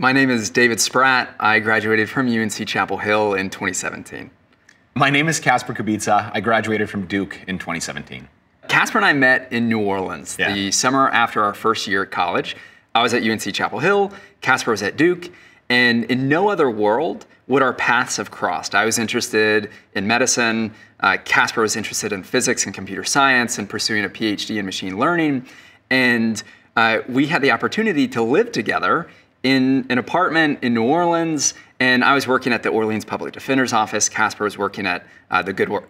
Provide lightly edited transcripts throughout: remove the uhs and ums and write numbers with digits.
My name is David Spratte. I graduated from UNC Chapel Hill in 2017. My name is Kasper Kubica. I graduated from Duke in 2017. Kasper and I met in New Orleans the summer after our first year at college. I was at UNC Chapel Hill, Kasper was at Duke, and in no other world would our paths have crossed. I was interested in medicine, Kasper was interested in physics and computer science and pursuing a PhD in machine learning, and we had the opportunity to live together in an apartment in New Orleans, and I was working at the Orleans Public Defender's Office. Kasper was working at the Good Work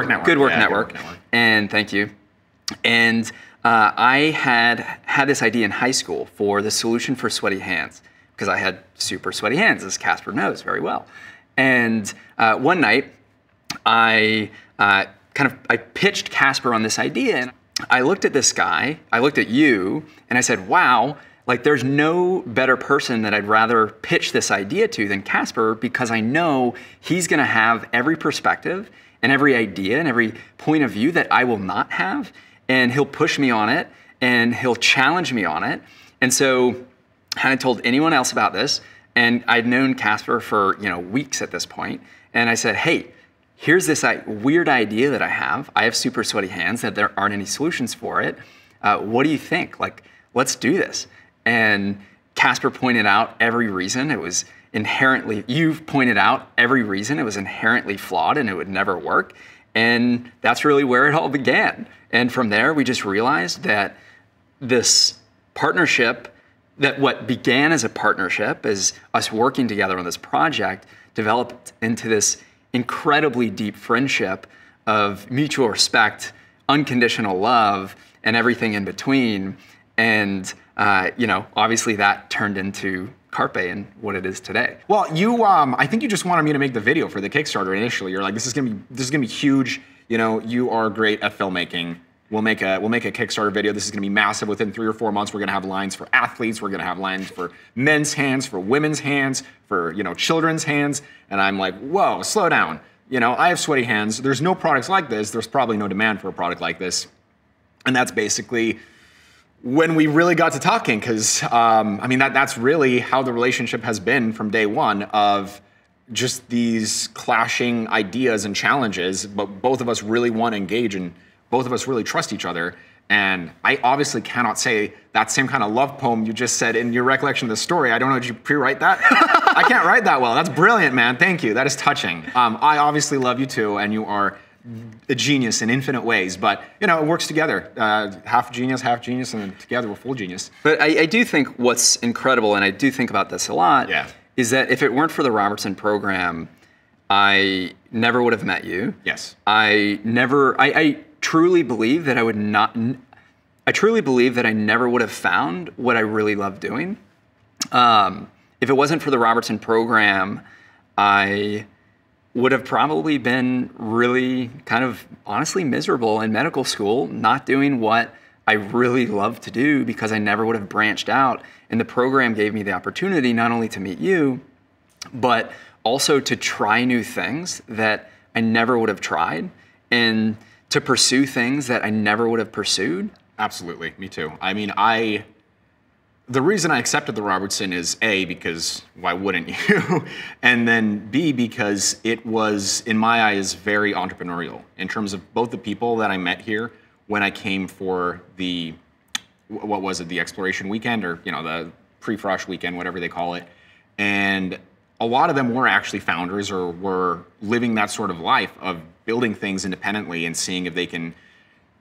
Network. And thank you. And I had this idea in high school for the solution for sweaty hands, because I had super sweaty hands, as Kasper knows very well. And one night, I pitched Kasper on this idea, and I looked at this guy, I looked at you, and I said, wow, like there's no better person that I'd rather pitch this idea to than Kasper, because I know he's gonna have every perspective and every idea and every point of view that I will not have, and he'll push me on it and he'll challenge me on it. And so I hadn't told anyone else about this, and I'd known Kasper for weeks at this point, and I said, hey, here's this weird idea that I have. I have super sweaty hands, that there aren't any solutions for it. What do you think? Like, let's do this. And Kasper pointed out every reason it was inherently, you've pointed out every reason it was inherently flawed and it would never work. And that's really where it all began. And from there, we just realized that this partnership, that what began as a partnership, as us working together on this project, developed into this incredibly deep friendship of mutual respect, unconditional love, and everything in between. And obviously that turned into Carpe and what it is today. Well, I think you just wanted me to make the video for the Kickstarter initially. You're like, this is gonna be huge. You are great at filmmaking. We'll make a Kickstarter video. This is gonna be massive. Within 3 or 4 months, we're gonna have lines for athletes. We're gonna have lines for men's hands, for women's hands, for children's hands. And I'm like, whoa, slow down. I have sweaty hands. There's no products like this. There's probably no demand for a product like this. And that's basically when we really got to talking, because that's really how the relationship has been from day one, of just these clashing ideas and challenges, but both of us really want to engage and both of us really trust each other. And I obviously cannot say that same kind of love poem you just said in your recollection of the story. I don't know, did you pre-write that? I can't write that well. That's brilliant, man. Thank you. That is touching. I obviously love you too, and you are a genius in infinite ways, but it works together. Half genius, and then together we're full genius. But I do think what's incredible, and I do think about this a lot, is that if it weren't for the Robertson program, I never would have met you. Yes. I truly believe that I truly believe that I never would have found what I really love doing. If it wasn't for the Robertson program, I would have probably been really kind of honestly miserable in medical school, not doing what I really love to do, because I never would have branched out. And the program gave me the opportunity not only to meet you, but also to try new things that I never would have tried, and to pursue things that I never would have pursued. Absolutely, me too. The reason I accepted the Robertson is A, because why wouldn't you? And then B, because it was, in my eyes, very entrepreneurial in terms of both the people that I met here when I came for the, what was it, the exploration weekend, or the pre-frosh weekend, whatever they call it. And a lot of them were actually founders, or were living that sort of life of building things independently and seeing if they can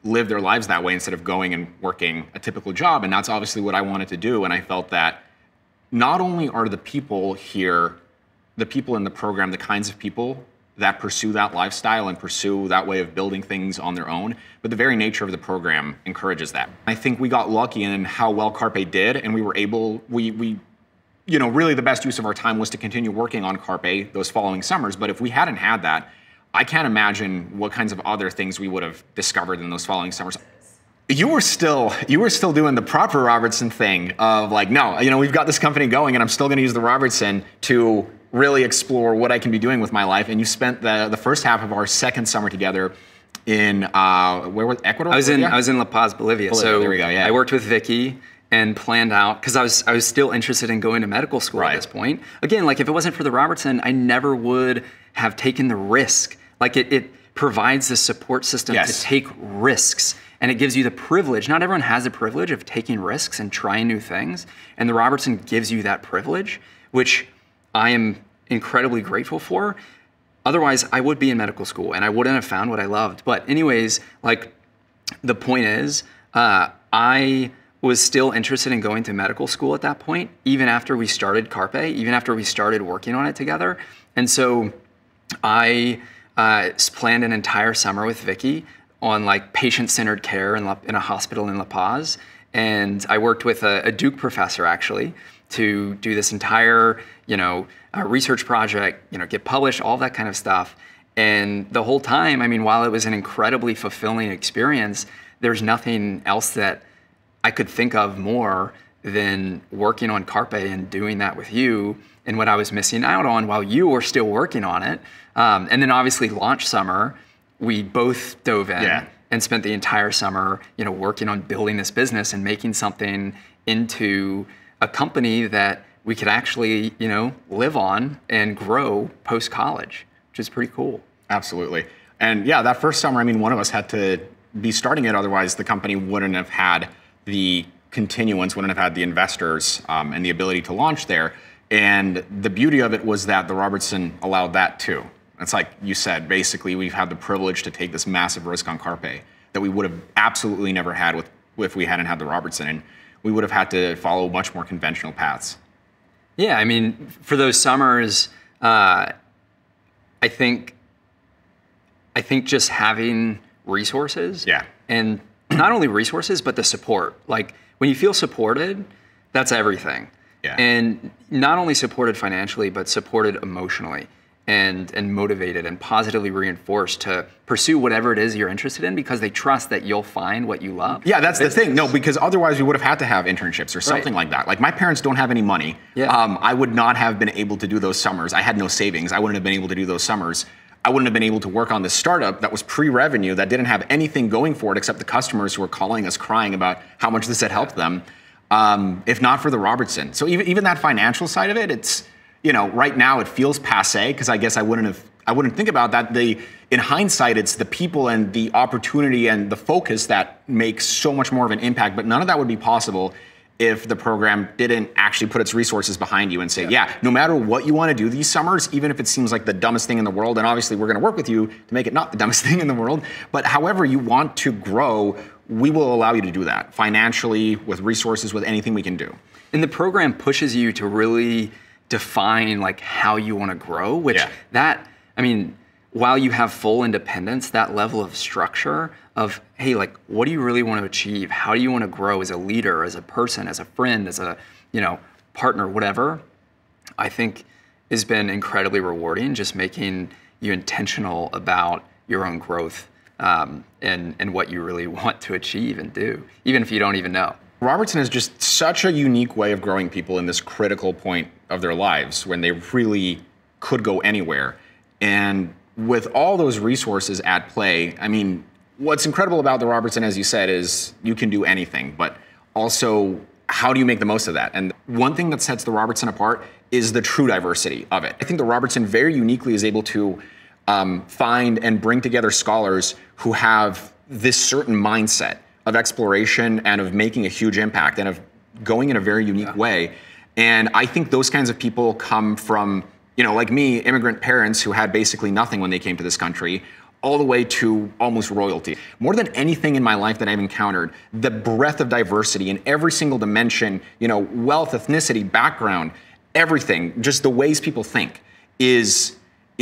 live their lives that way instead of going and working a typical job. And that's obviously what I wanted to do. And I felt that not only are the people here, the people in the program, the kinds of people that pursue that lifestyle and pursue that way of building things on their own, but the very nature of the program encourages that. I think we got lucky in how well Carpe did, and we were able, really the best use of our time was to continue working on Carpe those following summers. But if we hadn't had that, I can't imagine what kinds of other things we would have discovered in those following summers. You were still doing the proper Robertson thing of like, no, we've got this company going, and I'm still going to use the Robertson to really explore what I can be doing with my life. And you spent the first half of our second summer together in where was Ecuador? I was in La Paz, Bolivia. So there we go. Yeah. I worked with Vicky, and planned out, because I was still interested in going to medical school at this point. Again, like if it wasn't for the Robertson, I never would have taken the risk. Like it provides the support system to take risks, and it gives you the privilege. Not everyone has the privilege of taking risks and trying new things, and the Robertson gives you that privilege, which I am incredibly grateful for. Otherwise, I would be in medical school and I wouldn't have found what I loved. But anyways, like the point is, I was still interested in going to medical school at that point, even after we started Carpe, even after we started working on it together. And so I planned an entire summer with Vicky on like patient-centered care in a hospital in La Paz. And I worked with a Duke professor actually to do this entire, research project, get published, all that kind of stuff. And the whole time, I mean, while it was an incredibly fulfilling experience, there's nothing else that I could think of more than working on Carpe and doing that with you, and what I was missing out on while you were still working on it. And then obviously launch summer, we both dove in and spent the entire summer, working on building this business and making something into a company that we could actually, live on and grow post-college, which is pretty cool. Absolutely. And yeah, that first summer, I mean, one of us had to be starting it, otherwise the company wouldn't have had the continuance, wouldn't have had the investors and the ability to launch there. And the beauty of it was that the Robertson allowed that too. It's like you said, basically we've had the privilege to take this massive risk on Carpe that we would have absolutely never had if we hadn't had the Robertson, and we would have had to follow much more conventional paths. Yeah, I mean, for those summers, I think just having resources, and not only resources, but the support. Like when you feel supported, that's everything. Yeah. And not only supported financially, but supported emotionally and motivated and positively reinforced to pursue whatever it is you're interested in, because they trust that you'll find what you love. Yeah, that's the thing. No, because otherwise we would have had to have internships or something like that. Like my parents don't have any money. I would not have been able to do those summers. I had no savings. I wouldn't have been able to do those summers. I wouldn't have been able to work on this startup that was pre-revenue, that didn't have anything going for it except the customers who were calling us crying about how much this had helped them, if not for the Robertson. So even that financial side of it, it's, right now it feels passé, because I guess I wouldn't think about that. In hindsight, it's the people and the opportunity and the focus that makes so much more of an impact, but none of that would be possible if the program didn't actually put its resources behind you and say, no matter what you want to do these summers, even if it seems like the dumbest thing in the world, and obviously we're going to work with you to make it not the dumbest thing in the world, but however you want to grow, we will allow you to do that financially, with resources, with anything we can do. And the program pushes you to really define like how you want to grow, which while you have full independence, that level of structure of, hey, like, what do you really want to achieve? How do you want to grow as a leader, as a person, as a friend, as a, partner, whatever, I think has been incredibly rewarding, just making you intentional about your own growth and what you really want to achieve and do, even if you don't even know. Robertson is just such a unique way of growing people in this critical point of their lives when they really could go anywhere. And with all those resources at play, I mean, what's incredible about the Robertson, as you said, is you can do anything, but also how do you make the most of that? And one thing that sets the Robertson apart is the true diversity of it. I think the Robertson very uniquely is able to find and bring together scholars who have this certain mindset of exploration and of making a huge impact and of going in a very unique way. And I think those kinds of people come from, like me, immigrant parents who had basically nothing when they came to this country, all the way to almost royalty. More than anything in my life that I've encountered, the breadth of diversity in every single dimension, wealth, ethnicity, background, everything, just the ways people think is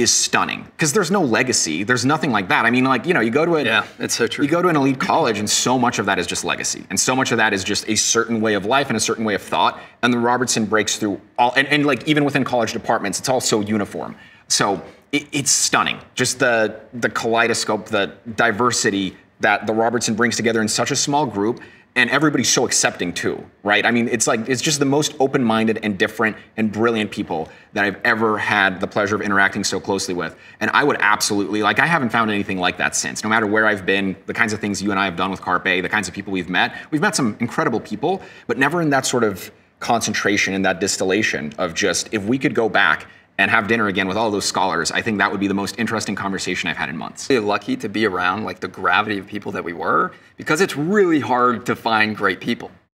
stunning. Because there's no legacy. There's nothing like that. I mean, like, you go to it's so true. You go to an elite college and so much of that is just legacy. And so much of that is just a certain way of life and a certain way of thought. And the Robertson breaks through all, and like even within college departments, it's all so uniform. So it's stunning. Just the kaleidoscope, the diversity that the Robertson brings together in such a small group. and everybody's so accepting too, right? I mean, it's just the most open-minded and different and brilliant people that I've ever had the pleasure of interacting so closely with. And I would absolutely, I haven't found anything like that since. No matter where I've been, the kinds of things you and I have done with Carpe, the kinds of people we've met some incredible people, but never in that sort of concentration and that distillation of just, if we could go back and have dinner again with all those scholars, I think that would be the most interesting conversation I've had in months. Really lucky to be around the gravity of people that we were, because it's really hard to find great people.